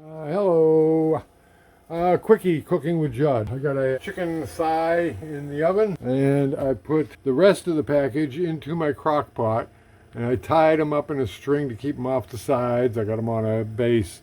Hello. Quickie cooking with Judd. I got a chicken thigh in the oven and I put the rest of the package into my crock pot and I tied them up in a string to keep them off the sides. I got them on a base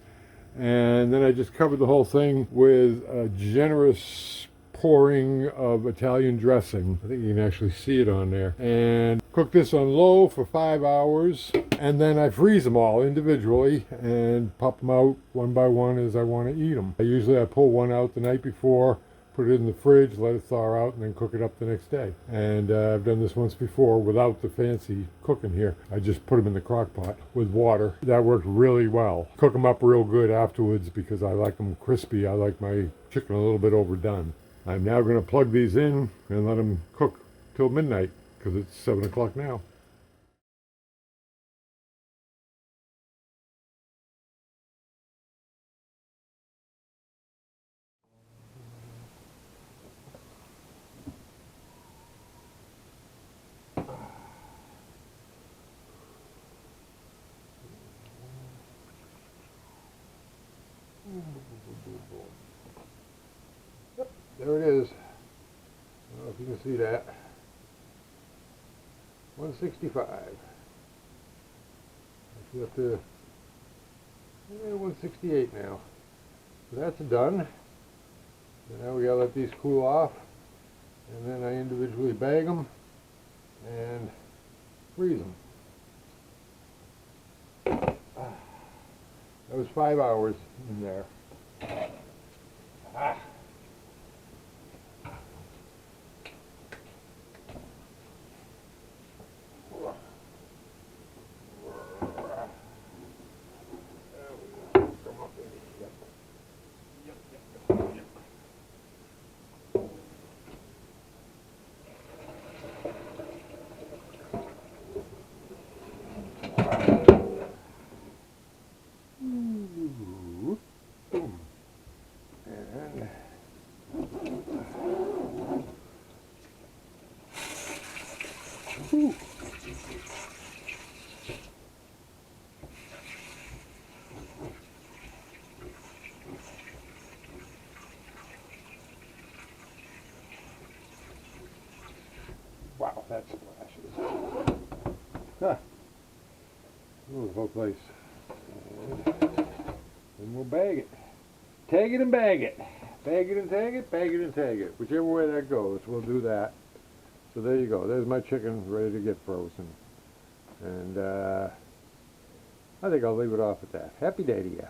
and then I just covered the whole thing with a generous pouring of Italian dressing. I think you can actually see it on there. And cook this on low for 5 hours. And then I freeze them all individually and pop them out one by one as I want to eat them. I pull one out the night before, put it in the fridge, let it thaw out, and then cook it up the next day. And I've done this once before without the fancy cooking here. I just put them in the crock pot with water. That worked really well. Cook them up real good afterwards because I like them crispy. I like my chicken a little bit overdone. I'm now going to plug these in and let them cook till midnight because it's 7 o'clock now. Yep, there it is. I don't know if you can see that. 165. Actually up to 168 now. So that's done. So now we gotta let these cool off, and then I individually bag them and freeze them. That was 5 hours in there. Ah. Ooh. Wow, that splashes. Huh. Ooh, whole place. And we'll bag it. Tag it and bag it. Bag it and tag it, bag it and tag it. Whichever way that goes, we'll do that. So there you go. There's my chicken ready to get frozen. And I think I'll leave it off at that. Happy day to you.